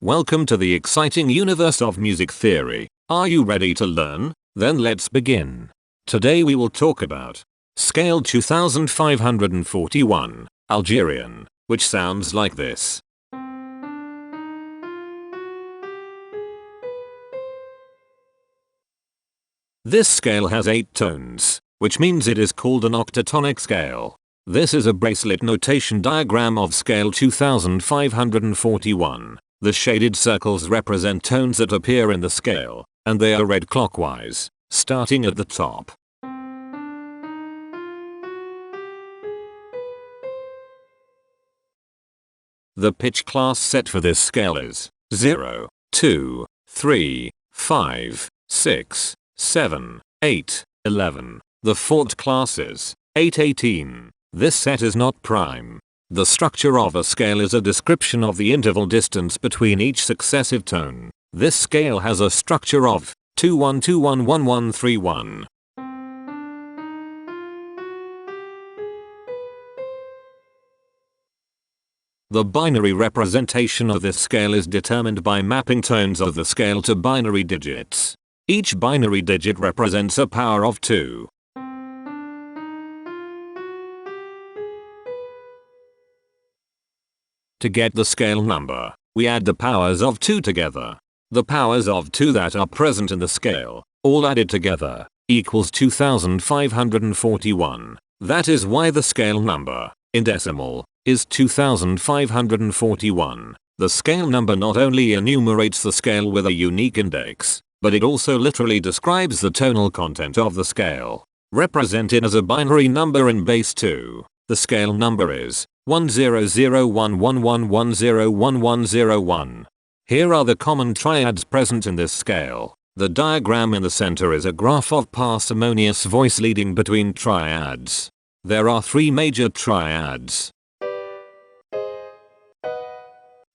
Welcome to the exciting universe of music theory. Are you ready to learn? Then let's begin. Today we will talk about scale 2541, Algerian, which sounds like this. This scale has 8 tones, which means it is called an octatonic scale. This is a bracelet notation diagram of scale 2541. The shaded circles represent tones that appear in the scale, and they are read clockwise, starting at the top. The pitch class set for this scale is 0, 2, 3, 5, 6, 7, 8, 11. The Fort class is 8, 18. This set is not prime. The structure of a scale is a description of the interval distance between each successive tone. This scale has a structure of 2-1-2-1-1-1-3-1. The binary representation of this scale is determined by mapping tones of the scale to binary digits. Each binary digit represents a power of 2. To get the scale number, we add the powers of 2 together. The powers of 2 that are present in the scale, all added together, equals 2541. That is why the scale number, in decimal, is 2541. The scale number not only enumerates the scale with a unique index, but it also literally describes the tonal content of the scale. Represented as a binary number in base 2, the scale number is 1001111011101. Here are the common triads present in this scale. The diagram in the center is a graph of parsimonious voice leading between triads. There are 3 major triads.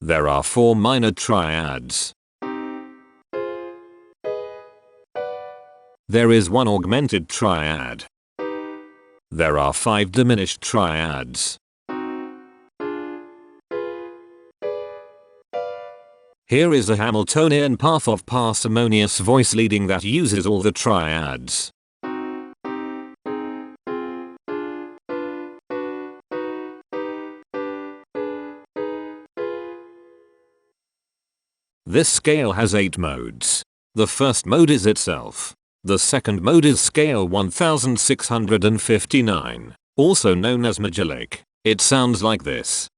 There are 4 minor triads. There is 1 augmented triad. There are 5 diminished triads. Here is a Hamiltonian path of parsimonious voice leading that uses all the triads. This scale has 8 modes. The first mode is itself. The second mode is scale 1659, also known as Magillic. It sounds like this.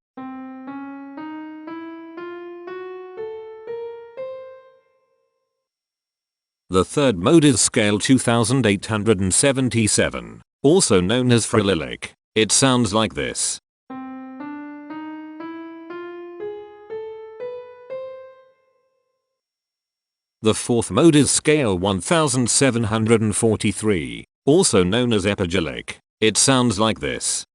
The third mode is scale 2877, also known as Frillic. It sounds like this. The fourth mode is scale 1743, also known as Epigillic. It sounds like this.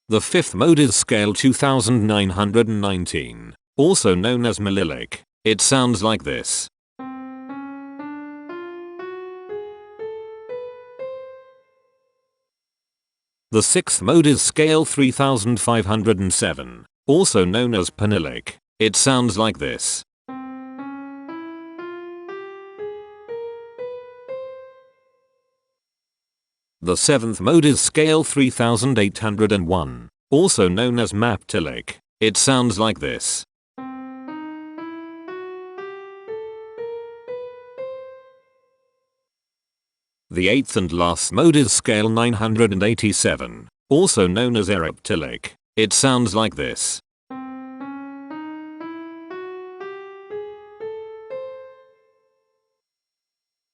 The fifth mode is scale 2919, also known as Melillic. It sounds like this. The sixth mode is scale 3507, also known as Penillic. It sounds like this. The seventh mode is scale 3801, also known as Maptillic. It sounds like this. The eighth and last mode is scale 987, also known as Eriptillic. It sounds like this.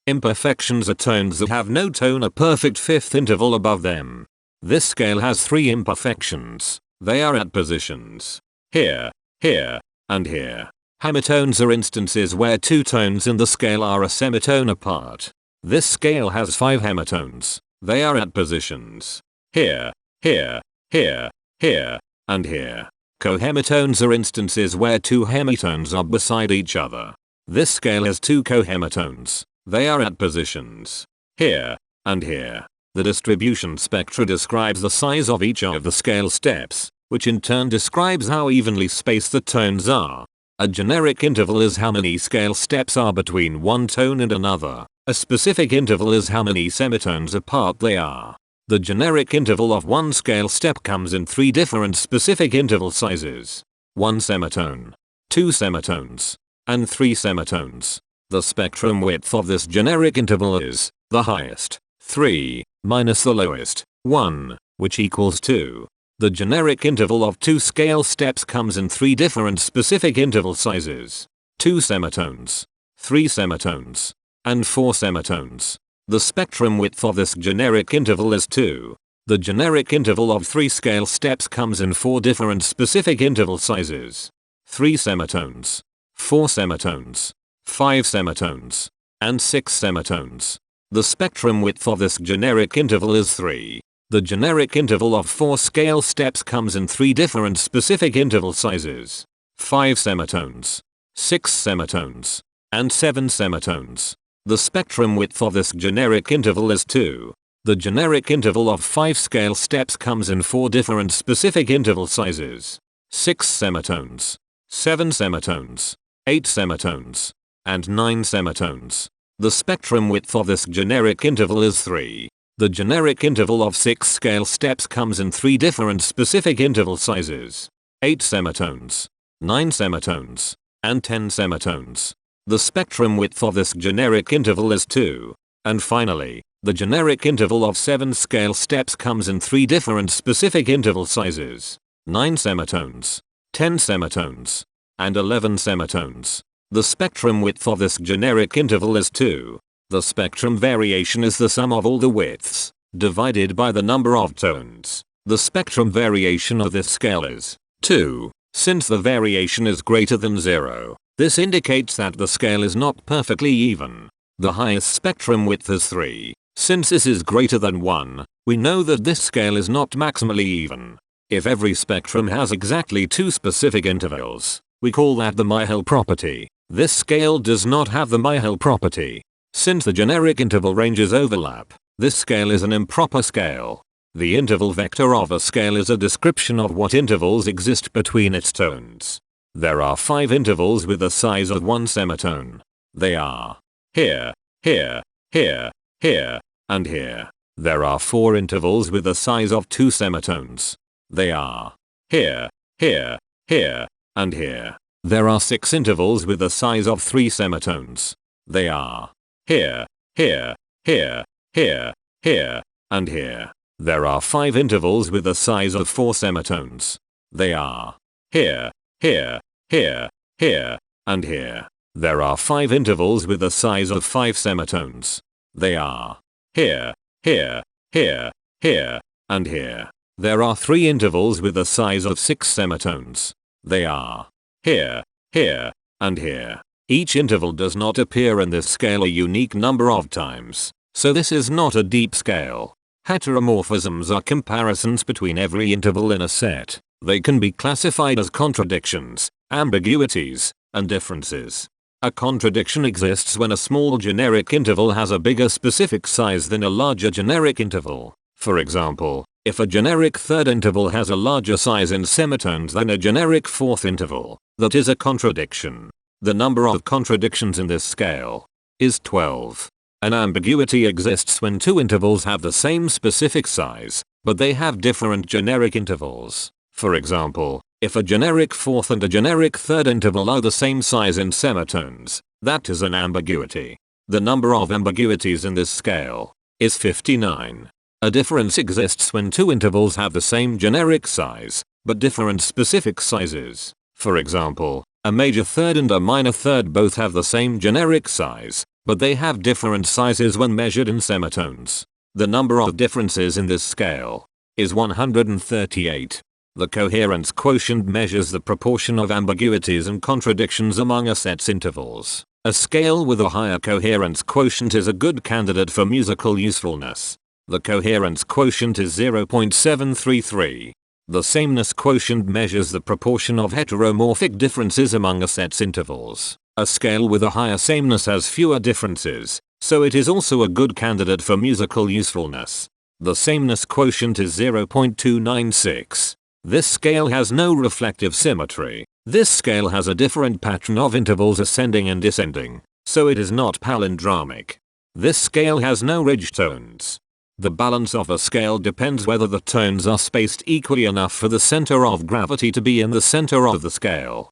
Imperfections are tones that have no tone, a perfect fifth interval above them. This scale has 3 imperfections. They are at positions here, here, and here. Hemitones are instances where 2 tones in the scale are a semitone apart. This scale has 5 hemitones. They are at positions here, here, here, here, and here. Cohemitones are instances where 2 hemitones are beside each other. This scale has 2 cohemitones. They are at positions here and here. The distribution spectra describes the size of each of the scale steps, which in turn describes how evenly spaced the tones are. A generic interval is how many scale steps are between one tone and another. A specific interval is how many semitones apart they are. The generic interval of one scale step comes in 3 different specific interval sizes: 1 semitone, 2 semitones, and 3 semitones. The spectrum width of this generic interval is the highest, 3, minus the lowest, 1, which equals 2. The generic interval of 2 scale steps comes in 3 different specific interval sizes: 2 semitones, 3 semitones, and 4 semitones. The spectrum width of this generic interval is 2. The generic interval of 3 scale steps comes in 4 different specific interval sizes: 3 semitones, 4 semitones, 5 semitones, and 6 semitones. The spectrum width of this generic interval is 3. The generic interval of 4 scale steps comes in 3 different specific interval sizes: 5 semitones, 6 semitones, and 7 semitones. The spectrum width of this generic interval is 2. The generic interval of 5 scale steps comes in 4 different specific interval sizes: 6 semitones, 7 semitones, 8 semitones, and 9 semitones. The spectrum width of this generic interval is 3. The generic interval of 6 scale steps comes in 3 different specific interval sizes: 8 semitones, 9 semitones, and 10 semitones. The spectrum width of this generic interval is 2. And finally, the generic interval of 7 scale steps comes in 3 different specific interval sizes: 9 semitones, 10 semitones, and 11 semitones. The spectrum width of this generic interval is 2. The spectrum variation is the sum of all the widths, divided by the number of tones. The spectrum variation of this scale is 2. Since the variation is greater than 0, this indicates that the scale is not perfectly even. The highest spectrum width is 3. Since this is greater than 1, we know that this scale is not maximally even. If every spectrum has exactly 2 specific intervals, we call that the Myhill property. This scale does not have the Myhill property. Since the generic interval ranges overlap, this scale is an improper scale. The interval vector of a scale is a description of what intervals exist between its tones. There are 5 intervals with the size of 1 semitone. They are here, here, here, here, and here. There are 4 intervals with the size of 2 semitones. They are here, here, here, and here. There are 6 intervals with the size of 3 semitones. They are here, here, here, here, here, and here. There are 5 intervals with the size of 4 semitones. They are here, here, here, here, and here. There are 5 intervals with the size of 5 semitones. They are here, here, here, here, and here. There are 3 intervals with the size of 6 semitones. They are here, here, and here. Each interval does not appear in this scale a unique number of times, so this is not a deep scale. Heteromorphisms are comparisons between every interval in a set. They can be classified as contradictions, ambiguities, and differences. A contradiction exists when a small generic interval has a bigger specific size than a larger generic interval. For example, if a generic third interval has a larger size in semitones than a generic fourth interval, that is a contradiction. The number of contradictions in this scale is 12. An ambiguity exists when 2 intervals have the same specific size, but they have different generic intervals. For example, if a generic fourth and a generic third interval are the same size in semitones, that is an ambiguity. The number of ambiguities in this scale is 59. A difference exists when 2 intervals have the same generic size, but different specific sizes. For example, a major third and a minor third both have the same generic size, but they have different sizes when measured in semitones. The number of differences in this scale is 138. The coherence quotient measures the proportion of ambiguities and contradictions among a set's intervals. A scale with a higher coherence quotient is a good candidate for musical usefulness. The coherence quotient is 0.733. The sameness quotient measures the proportion of heteromorphic differences among a set's intervals. A scale with a higher sameness has fewer differences, so it is also a good candidate for musical usefulness. The sameness quotient is 0.296. This scale has no reflective symmetry. This scale has a different pattern of intervals ascending and descending, so it is not palindromic. This scale has no ridge tones. The balance of a scale depends whether the tones are spaced equally enough for the center of gravity to be in the center of the scale.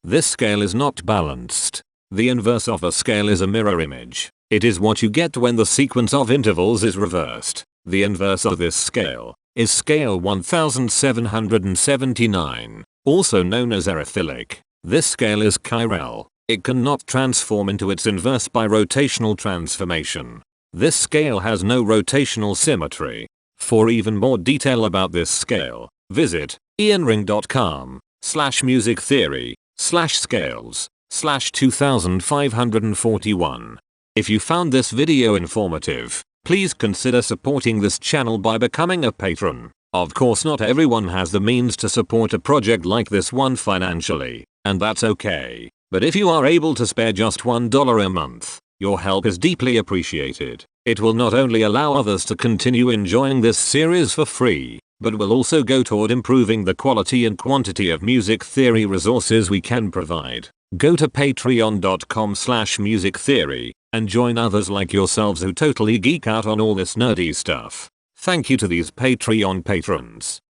This scale is not balanced. The inverse of a scale is a mirror image. It is what you get when the sequence of intervals is reversed. The inverse of this scale is scale 1779, also known as arythilic. This scale is chiral. It cannot transform into its inverse by rotational transformation. This scale has no rotational symmetry. For even more detail about this scale, visit ianring.com/musictheory/scales/2541. If you found this video informative, please consider supporting this channel by becoming a patron. Of course, not everyone has the means to support a project like this one financially, and that's okay. But if you are able to spare just $1 a month, your help is deeply appreciated. It will not only allow others to continue enjoying this series for free, but will also go toward improving the quality and quantity of music theory resources we can provide. Go to patreon.com/musictheory and join others like yourselves who totally geek out on all this nerdy stuff. Thank you to these Patreon patrons.